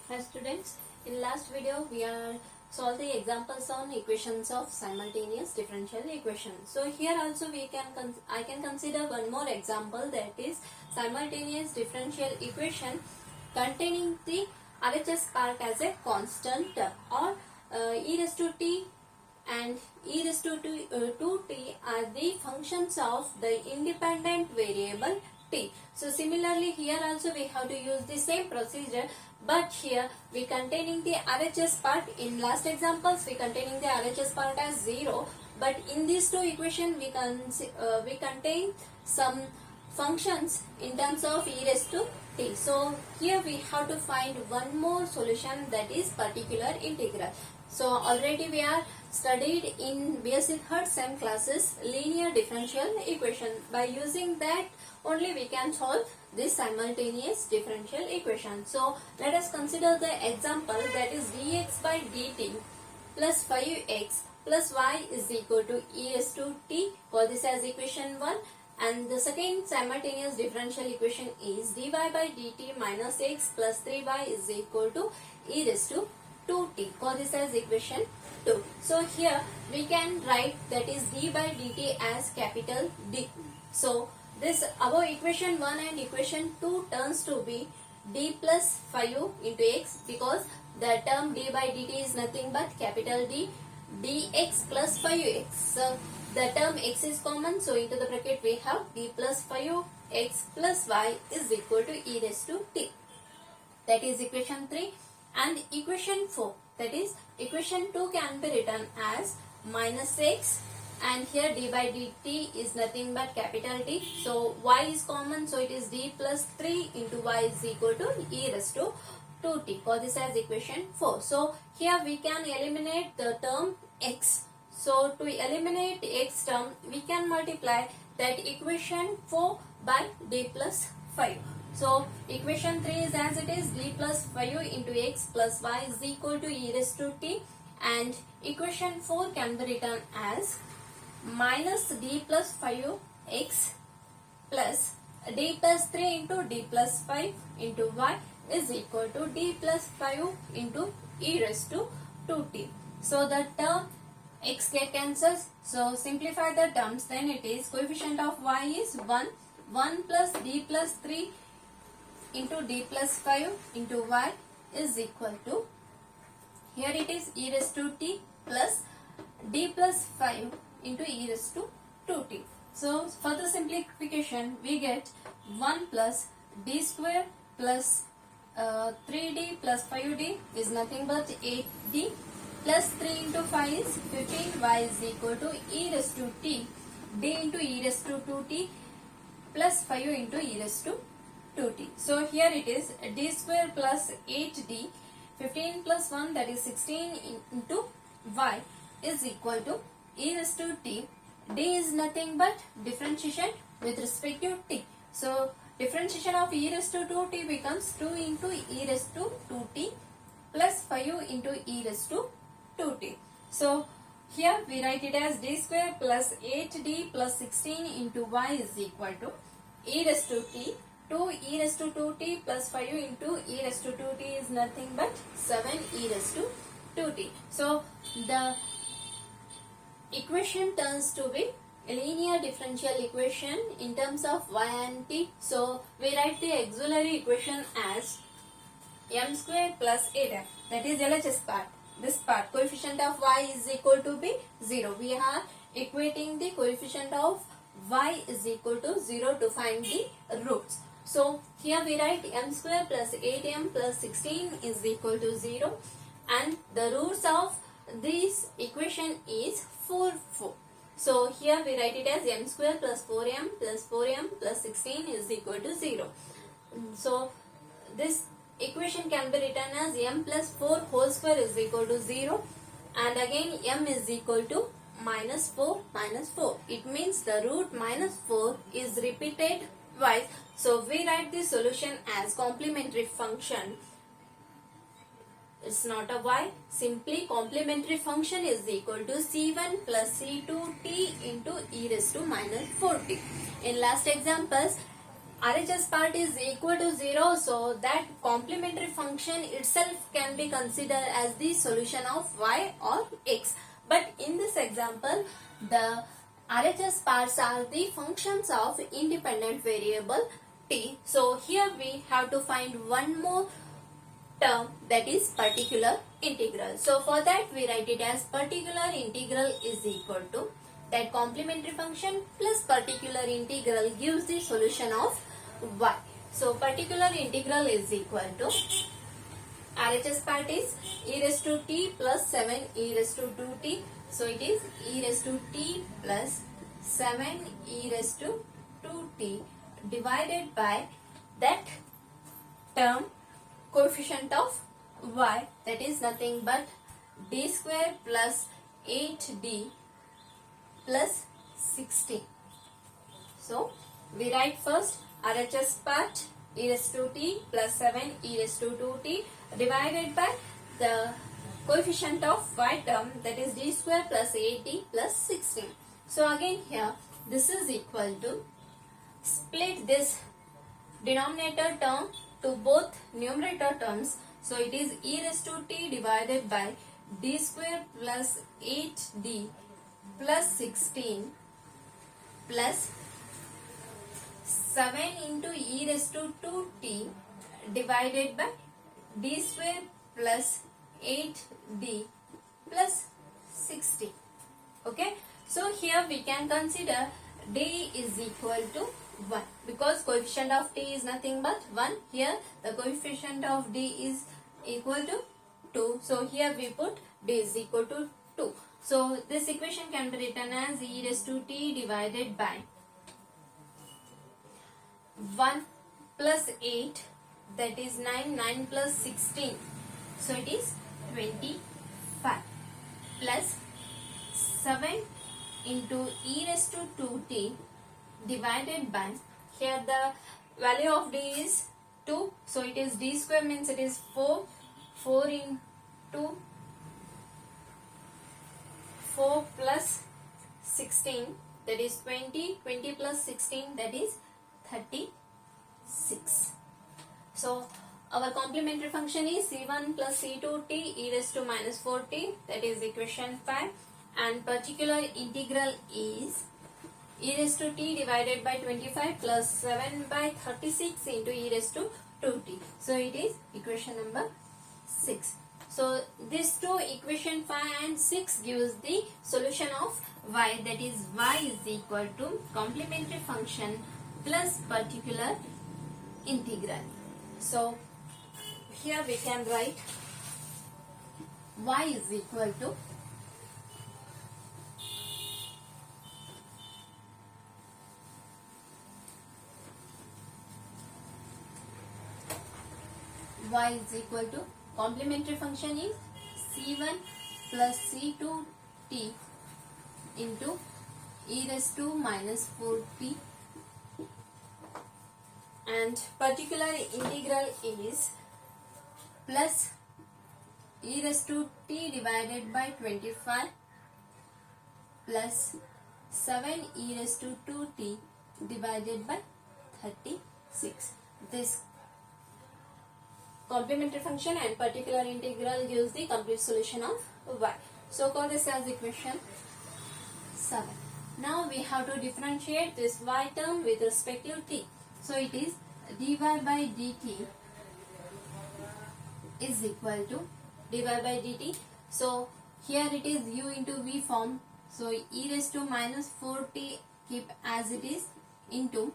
Hi students, in last video we are solve the examples on equations of simultaneous differential equation. So here also I can consider one more example, that is simultaneous differential equation containing the RHS part as a constant or e raised to t and e raised to 2t are the functions of the independent variable t. So similarly here also we have to use the same procedure, but here we containing the RHS part. In last examples we containing the RHS part as 0, but in these two equation we contain some functions in terms of e raised to t. So here we have to find one more solution, that is particular integral. So already we are studied in BSc third sem classes linear differential equation. By using that only we can solve this simultaneous differential equation. So let us consider the example, that is dx by dt plus 5x plus y is equal to e raised to t. Call this as equation 1. And the second simultaneous differential equation is dy by dt minus x plus 3y is equal to e raised to 2t. Call this as equation 2. So here we can write, that is d by dt as capital D. So this above equation 1 and equation 2 turns to be d plus 5 into x, because the term d by dt is nothing but capital D dx plus 5x. So the term x is common, so into the bracket we have d plus 5x plus y is equal to e raised to t. That is equation 3. And equation 4, that is equation 2, can be written as minus x, and here d by dt is nothing but capital D. So y is common, so it is d plus 3 into y is equal to e raised to 2t. Call this as equation 4. So here we can eliminate the term x. So to eliminate x term, we can multiply that equation 4 by d plus 5. So equation 3 is as it is, d plus 5 into x plus y is equal to e raised to t, and equation 4 can be written as minus d plus 5x plus d plus 3 into d plus 5 into y is equal to d plus 5 into e raised to 2t. So the term x get cancels. So simplify the terms, then it is coefficient of y is 1, 1 plus d plus 3 into d plus 5 into y is equal to, here it is e raised to t plus d plus 5 into e raised to 2t. So for the simplification we get 1 plus d square plus 3d plus 5d is nothing but 8d plus 3 into 5 is 15, y is equal to e raised to t, d into e raised to 2t plus 5 into e raised to 2t. So here it is d square plus 8d, 15 plus 1, that is 16 into y is equal to e raised to t. D is nothing but differentiation with respect to t. So differentiation of e raised to 2t becomes 2 into e raised to 2t plus 5 into e raised to 2t. So here we write it as d square plus 8d plus 16 into y is equal to e raised to t. 2 e raised to 2t plus 5 into e raised to 2t is nothing but 7 e raised to 2t. So the equation turns to be a linear differential equation in terms of y and t. So we write the auxiliary equation as m square plus 8m, that is LHS part. This part, coefficient of y is equal to be 0. We are equating the coefficient of y is equal to 0 to find the roots. So here we write m square plus 8m plus 16 is equal to 0, and the roots of this equation is 4, 4. So here we write it as m square plus 4m plus 16 is equal to 0. So this equation can be written as m plus 4 whole square is equal to 0, and again m is equal to minus 4 minus 4. It means the root minus 4 is repeated twice. So we write the solution as complementary function. It's not a y, simply complementary function is equal to c1 plus c2t into e raised to minus 4t. In last examples RHS part is equal to 0, so that complementary function itself can be considered as the solution of y or x. But in this example, the RHS parts are the functions of independent variable t. So here we have to find one more term, that is particular integral. So for that we write it as particular integral is equal to that complementary function plus particular integral gives the solution of y. So particular integral is equal to RHS part is e raised to t plus 7 e raised to 2t. So it is e raised to t plus 7 e raised to 2t divided by that term coefficient of y, that is nothing but d square plus 8d plus 16. So we write first RHS part e raised to t plus 7 e raised to 2t divided by the coefficient of y term, that is d square plus 8d plus 16. So again here this is equal to split this denominator term to both numerator terms. So it is e raised to t divided by d square plus 8d plus 16 plus 7 into e raised to 2t divided by d square plus 8d plus 60. Okay, so here we can consider d is equal to 1 because coefficient of t is nothing but 1. Here the coefficient of d is equal to 2. So here we put d is equal to 2. So this equation can be written as e raised to t divided by 1 plus 8, that is 9, 9 plus 16. So it is 25 plus 7 into e raised to 2t divided by, here the value of d is 2, so it is d square means it is 4, 4 into 4 plus 16, that is 20, 20 plus 16, that is 36. So our complementary function is c1 plus c2t e raised to minus 4t, that is equation 5, and particular integral is e raised to t divided by 25 plus 7 by 36 into e raised to 2t. So it is equation number 6. So these two, equation 5 and 6, gives the solution of y, that is y is equal to complementary function plus particular integral. So here we can write y is equal to complementary function is c1 plus c2t into e raised to minus 4t, and particular integral is plus e raised to t divided by 25 plus 7 e raised to 2t divided by 36. This complementary function and particular integral gives the complete solution of y. So call this as equation 7. Now we have to differentiate this y term with respect to t. So it is dy by dt is equal to dy by dt. So here it is u into v form. So e raised to minus 4t keep as it is into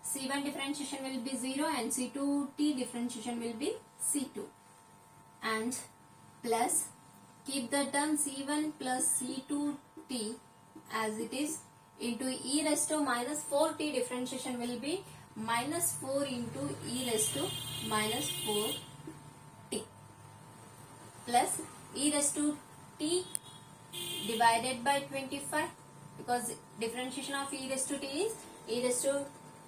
c1 differentiation will be 0 and c2t differentiation will be c2, and plus keep the term c1 plus c2t as it is into e raised to minus 4t differentiation will be minus 4 into e raised to minus 4t plus e raised to t divided by 25, because differentiation of e raised to t is e raised to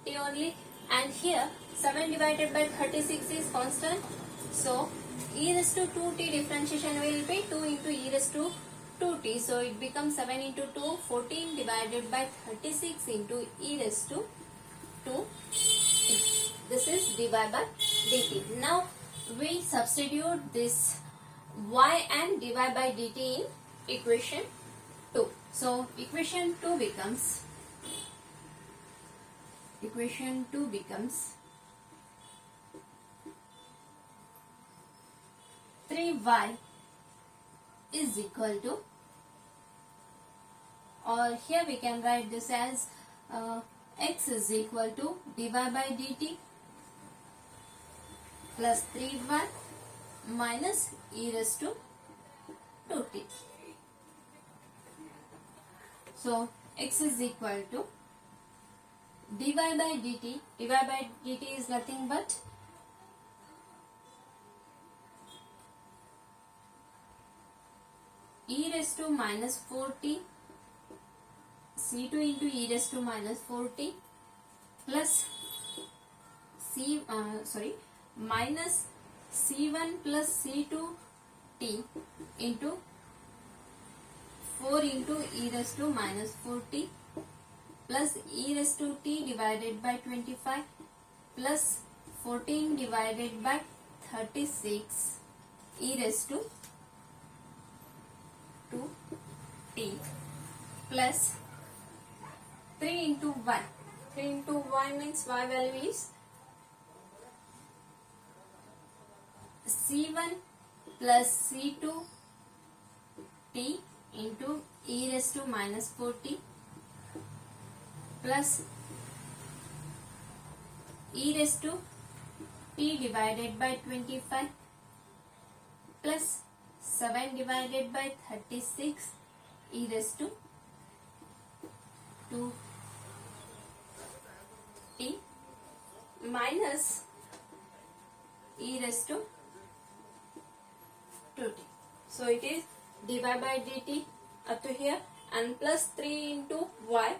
t only, and here 7 divided by 36 is constant. So e raised to 2t differentiation will be 2 into e raised to 2t. So it becomes 7 into 2, 14 divided by 36 into e raised to 2t. This is dy by dt. Now we substitute this y and dy by dt in equation 2. So equation 2 becomes 3y is equal to, or here we can write this as x is equal to dy by dt plus 3y minus e raised to 2t. So x is equal to dy by dt. Dy by dt is nothing but e raised to minus 4t c2 into e raised to minus 4t plus minus c1 plus c2t into 4 into e raised to minus 4t plus e raised to t divided by 25 plus 14 divided by 36 e raised to 2t plus 3 into 1. 3 into y means y value is c1 plus c2 t into e raised to minus 4t plus e raised to t divided by 25 plus 7 divided by 36 e raised to 2t minus e raised to 2t. So it is dy by dt up to here and plus 3 into y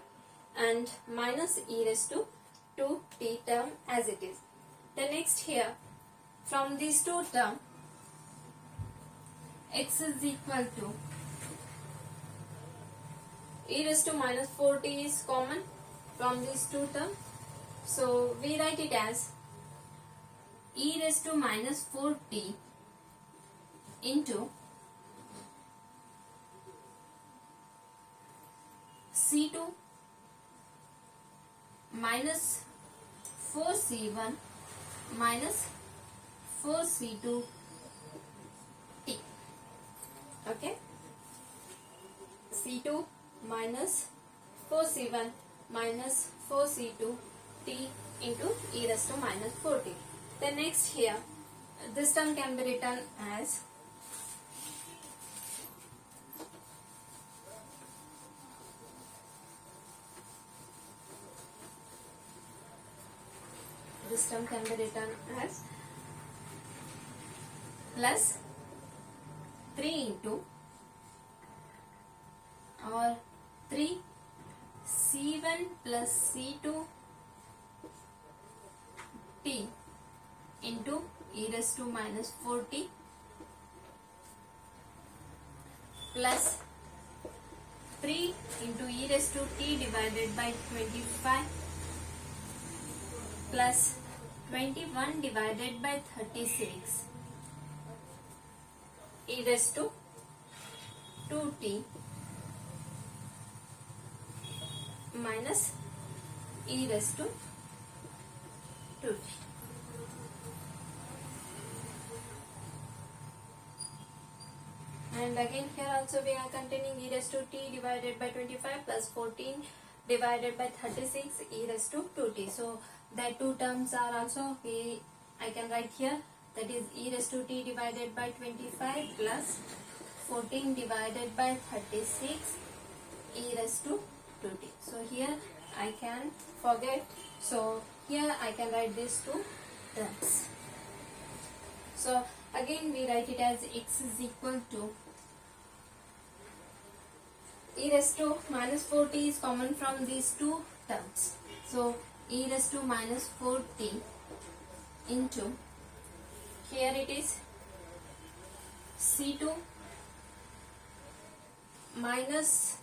and minus e raised to 2t term as it is. The next here, from these two terms, x is equal to e raised to minus 4t is common from these two terms. So we write it as e raised to minus 4t into c2 minus 4c1 minus 4c2 t. Okay, c2 minus 4c1 minus 4c2 t into e raised to minus 4t. Then next here, this term can be written as plus 3 into or 3 c1 plus c2 t into e raised to minus 4t plus 3 into e raised to t divided by 25 plus 21 divided by 36 e raised to 2t minus e raised to 2t. And again here also we are containing e raised to t divided by 25 plus 14 divided by 36 e raised to 2t. So that two terms are also I can write here, that is e raised to t divided by 25 plus 14 divided by 36 e raised to 2t. So here I can forget, so here I can write these two terms. So again we write it as x is equal to e raised to minus 4t is common from these two terms. So e raised to minus 4t into, here it is c2 minus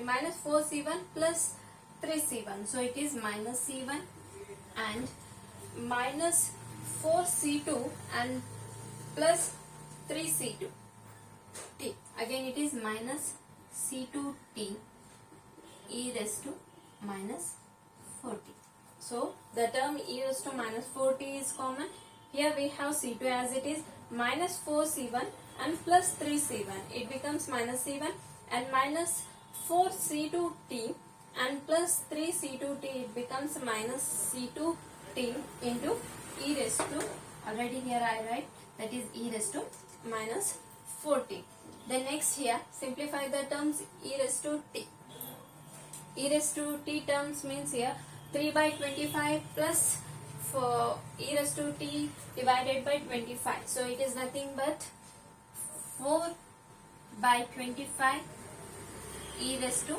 minus 4c1 plus 3c1. So it is minus c1 and minus 4c2 and plus 3c2 t. Again it is minus c2t e raised to minus 4t. So the term e raised to minus 4t is common. Here we have c2 as it is, minus 4c1 and plus 3c1. It becomes minus c1 and minus 4c2t and plus 3c2t. It becomes minus c2t into e raised to, already here I write, that is e raised to minus 4t. Then next here simplify the terms e raised to t. E raised to t terms means here 3 by 25 plus for e raised to t divided by 25. So it is nothing but 4 by 25 e raised to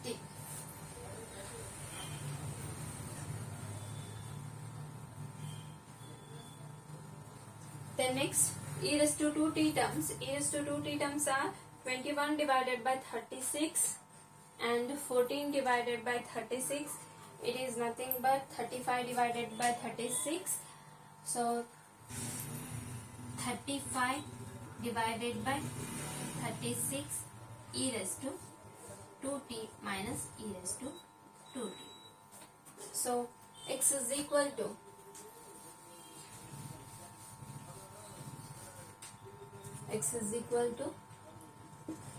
t. Then next e raised to 2t terms. E raised to 2t terms are 21 divided by 36 and 14 divided by 36. It is nothing but 35 divided by 36. So 35 divided by 36 e raised to 2t minus e raised to 2t. So x is equal to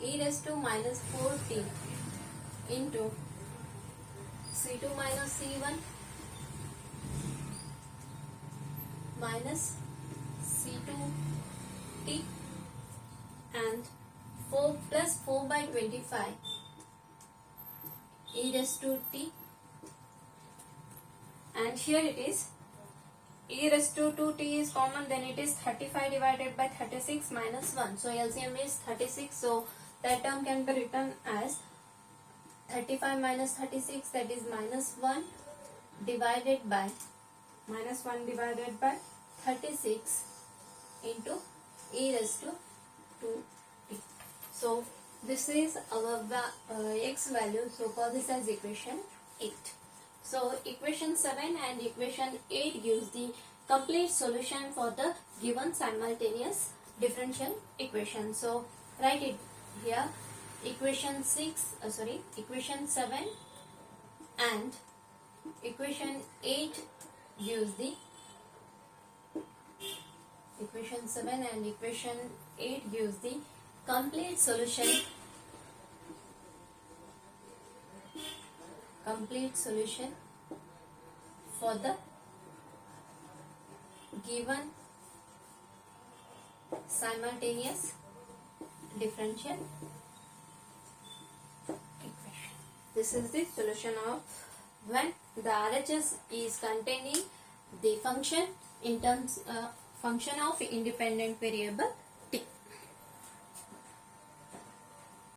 e raised to minus 4t into c2 minus c1 minus c2t and 4 plus 4 by 25 e raised to t, and here it is e raised to 2t is common, then it is 35 divided by 36 minus 1. So LCM is 36. So that term can be written as 35 minus 36, that is minus 1 divided by 36 into e raised to 2t. So this is our x value. So call this as equation 8. So equation 7 and equation 8 gives the complete solution for the given simultaneous differential equation. So write it here. Equation 7 and equation 8 gives the complete solution for the given simultaneous differential equation. This is the solution of when the RHS is containing the function in terms function of independent variable